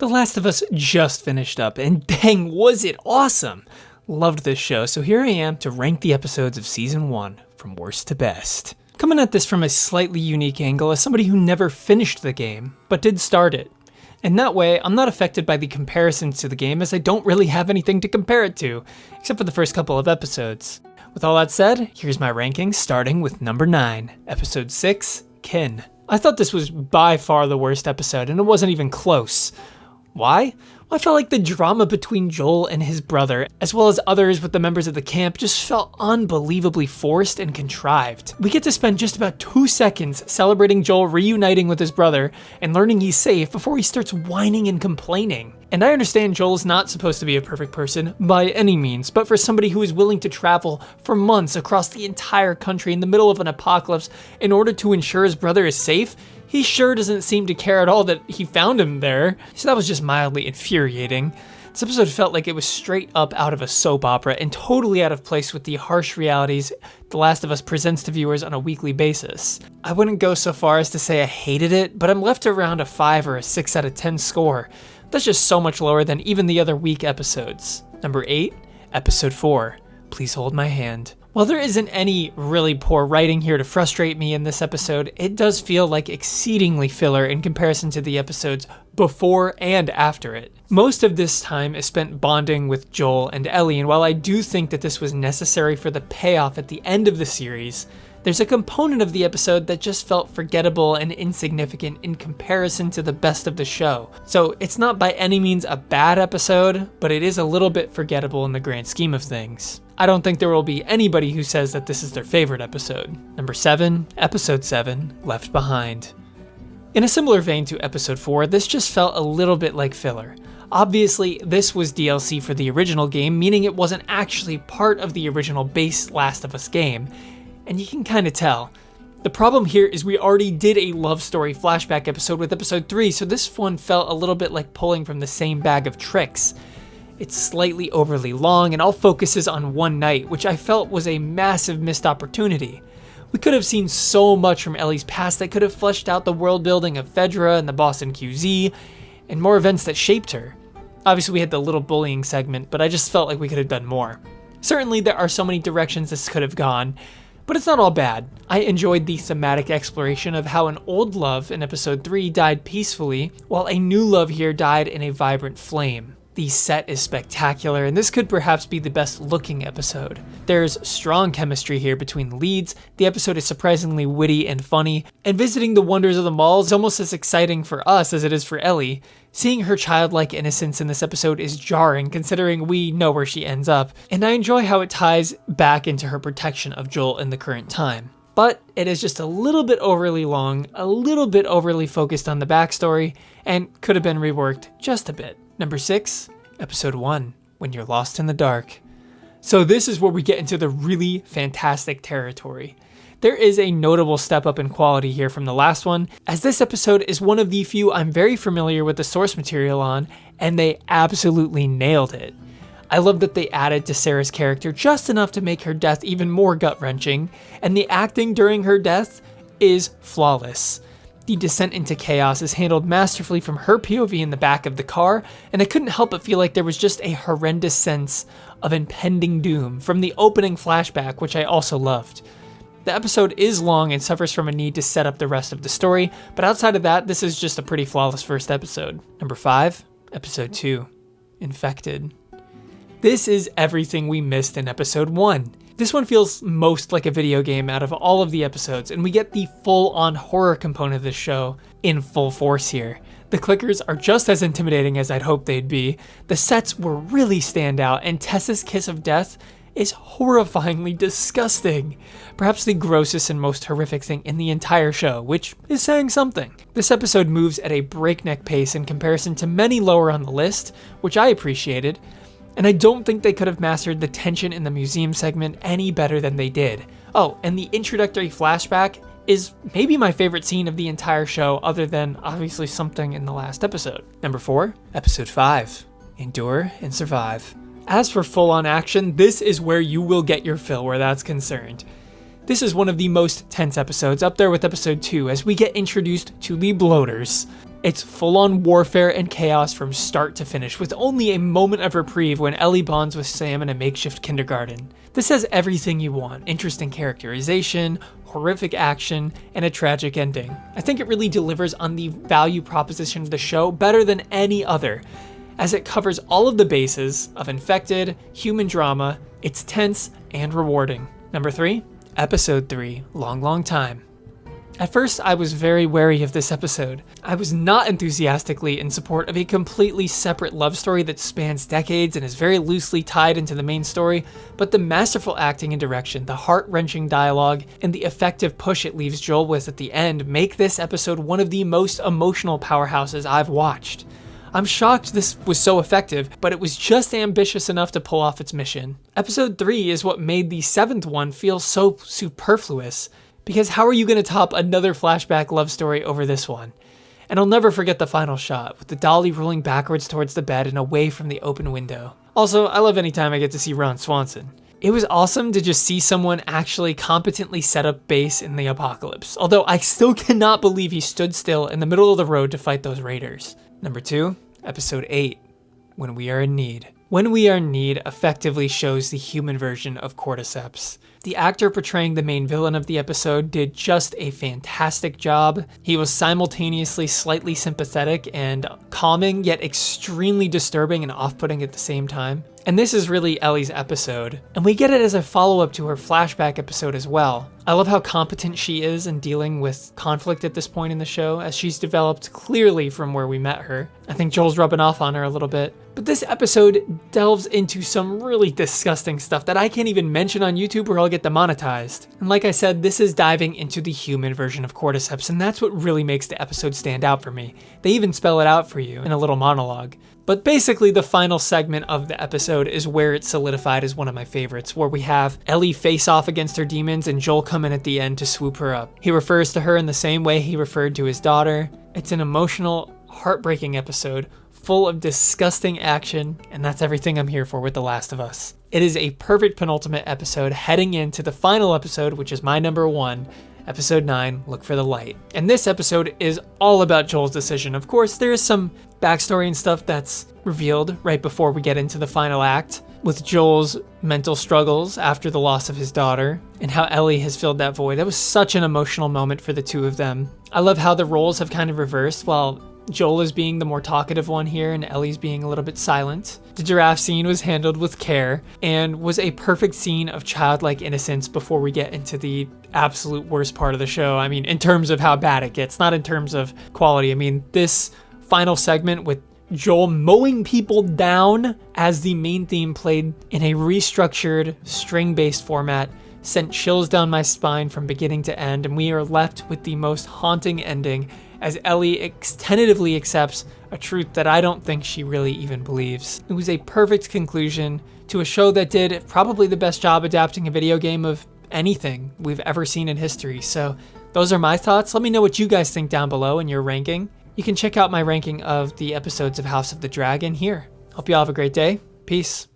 The Last of Us just finished up, and dang, was it awesome! Loved this show, so here I am to rank the episodes of Season 1 from worst to best. Coming at this from a slightly unique angle as somebody who never finished the game, but did start it. And that way, I'm not affected by the comparisons to the game as I don't really have anything to compare it to, except for the first couple of episodes. With all that said, here's my rankings starting with number 9, Episode 6, Kin. I thought this was by far the worst episode, and it wasn't even close. Why? Well, I felt like the drama between Joel and his brother, as well as others with the members of the camp, just felt unbelievably forced and contrived. We get to spend just about 2 seconds celebrating Joel reuniting with his brother and learning he's safe before he starts whining and complaining. And I understand Joel's not supposed to be a perfect person by any means, but for somebody who is willing to travel for months across the entire country in the middle of an apocalypse in order to ensure his brother is safe, he sure doesn't seem to care at all that he found him there. So that was just mildly infuriating. This episode felt like it was straight up out of a soap opera and totally out of place with the harsh realities The Last of Us presents to viewers on a weekly basis. I wouldn't go so far as to say I hated it, but I'm left around a 5 or a 6 out of 10 score. That's just so much lower than even the other weak episodes. Number 8, Episode 4, Please Hold My Hand. While there isn't any really poor writing here to frustrate me in this episode, it does feel like exceedingly filler in comparison to the episodes before and after it. Most of this time is spent bonding with Joel and Ellie, and while I do think that this was necessary for the payoff at the end of the series, there's a component of the episode that just felt forgettable and insignificant in comparison to the best of the show. So it's not by any means a bad episode, but it is a little bit forgettable in the grand scheme of things. I don't think there will be anybody who says that this is their favorite episode. Number 7, Episode 7, Left Behind. In a similar vein to Episode 4, this just felt a little bit like filler. Obviously, this was DLC for the original game, meaning it wasn't actually part of the original base Last of Us game, and you can kind of tell. The problem here is we already did a love story flashback episode with Episode 3, so this one felt a little bit like pulling from the same bag of tricks. It's slightly overly long and all focuses on one night, which I felt was a massive missed opportunity. We could have seen so much from Ellie's past that could have fleshed out the world building of Fedra and the Boston QZ, and more events that shaped her. Obviously we had the little bullying segment, but I just felt like we could have done more. Certainly there are so many directions this could have gone, but it's not all bad. I enjoyed the thematic exploration of how an old love in Episode 3 died peacefully, while a new love here died in a vibrant flame. The set is spectacular, and this could perhaps be the best looking episode. There's strong chemistry here between the leads, the episode is surprisingly witty and funny, and visiting the wonders of the mall is almost as exciting for us as it is for Ellie. Seeing her childlike innocence in this episode is jarring considering we know where she ends up, and I enjoy how it ties back into her protection of Joel in the current time. But it is just a little bit overly long, a little bit overly focused on the backstory, and could have been reworked just a bit. Number 6, Episode 1, When You're Lost in the Dark. So this is where we get into the really fantastic territory. There is a notable step up in quality here from the last one, as this episode is one of the few I'm very familiar with the source material on, and they absolutely nailed it. I love that they added to Sarah's character just enough to make her death even more gut-wrenching, and the acting during her death is flawless. The descent into chaos is handled masterfully from her POV in the back of the car, and I couldn't help but feel like there was just a horrendous sense of impending doom from the opening flashback, which I also loved. The episode is long and suffers from a need to set up the rest of the story, but outside of that, this is just a pretty flawless first episode. Number 5, Episode 2, Infected. This is everything we missed in Episode 1. This one feels most like a video game out of all of the episodes, and we get the full-on horror component of this show in full force here. The clickers are just as intimidating as I'd hoped they'd be, the sets were really stand out, and Tessa's kiss of death is horrifyingly disgusting. Perhaps the grossest and most horrific thing in the entire show, which is saying something. This episode moves at a breakneck pace in comparison to many lower on the list, which I appreciated, and I don't think they could have mastered the tension in the museum segment any better than they did. Oh, and the introductory flashback is maybe my favorite scene of the entire show, other than obviously something in the last episode. Number 4, Episode 5, Endure and Survive. As for full-on action, this is where you will get your fill where that's concerned. This is one of the most tense episodes, up there with Episode 2, as we get introduced to the bloaters. It's full-on warfare and chaos from start to finish, with only a moment of reprieve when Ellie bonds with Sam in a makeshift kindergarten. This has everything you want: interesting characterization, horrific action, and a tragic ending. I think it really delivers on the value proposition of the show better than any other, as it covers all of the bases of infected, human drama. It's tense and rewarding. Number 3, Episode 3, Long Long Time. At first, I was very wary of this episode. I was not enthusiastically in support of a completely separate love story that spans decades and is very loosely tied into the main story, but the masterful acting and direction, the heart-wrenching dialogue, and the effective push it leaves Joel with at the end make this episode one of the most emotional powerhouses I've watched. I'm shocked this was so effective, but it was just ambitious enough to pull off its mission. Episode 3 is what made the 7th one feel so superfluous, because how are you going to top another flashback love story over this one? And I'll never forget the final shot, with the dolly rolling backwards towards the bed and away from the open window. Also, I love any time I get to see Ron Swanson. It was awesome to just see someone actually competently set up base in the apocalypse, although I still cannot believe he stood still in the middle of the road to fight those raiders. Number 2, Episode 8, When We Are in Need. When We Are in Need effectively shows the human version of Cordyceps. The actor portraying the main villain of the episode did just a fantastic job. He was simultaneously slightly sympathetic and calming, yet extremely disturbing and off-putting at the same time. And this is really Ellie's episode, and we get it as a follow-up to her flashback episode as well. I love how competent she is in dealing with conflict at this point in the show, as she's developed clearly from where we met her. I think Joel's rubbing off on her a little bit. But this episode delves into some really disgusting stuff that I can't even mention on YouTube or I'll get demonetized. And like I said, this is diving into the human version of Cordyceps, and that's what really makes the episode stand out for me. They even spell it out for you in a little monologue. But basically, the final segment of the episode is where it's solidified as one of my favorites, where we have Ellie face off against her demons and Joel come in at the end to swoop her up. He refers to her in the same way he referred to his daughter. It's an emotional, heartbreaking episode, full of disgusting action, and that's everything I'm here for with The Last of Us. It is a perfect penultimate episode heading into the final episode, which is my number 1, Episode 9, Look for the Light. And this episode is all about Joel's decision. Of course, there is some backstory and stuff that's revealed right before we get into the final act, with Joel's mental struggles after the loss of his daughter, and how Ellie has filled that void. That was such an emotional moment for the two of them. I love how the roles have kind of reversed, while Joel is being the more talkative one here and Ellie's being a little bit silent. The giraffe scene was handled with care and was a perfect scene of childlike innocence before we get into the absolute worst part of the show. I mean, in terms of how bad it gets, not in terms of quality. I mean, this final segment with Joel mowing people down as the main theme played in a restructured, string-based format sent chills down my spine from beginning to end, and we are left with the most haunting ending as Ellie tentatively accepts a truth that I don't think she really even believes. It was a perfect conclusion to a show that did probably the best job adapting a video game of anything we've ever seen in history. So those are my thoughts. Let me know what you guys think down below in your ranking. You can check out my ranking of the episodes of House of the Dragon here. Hope you all have a great day. Peace.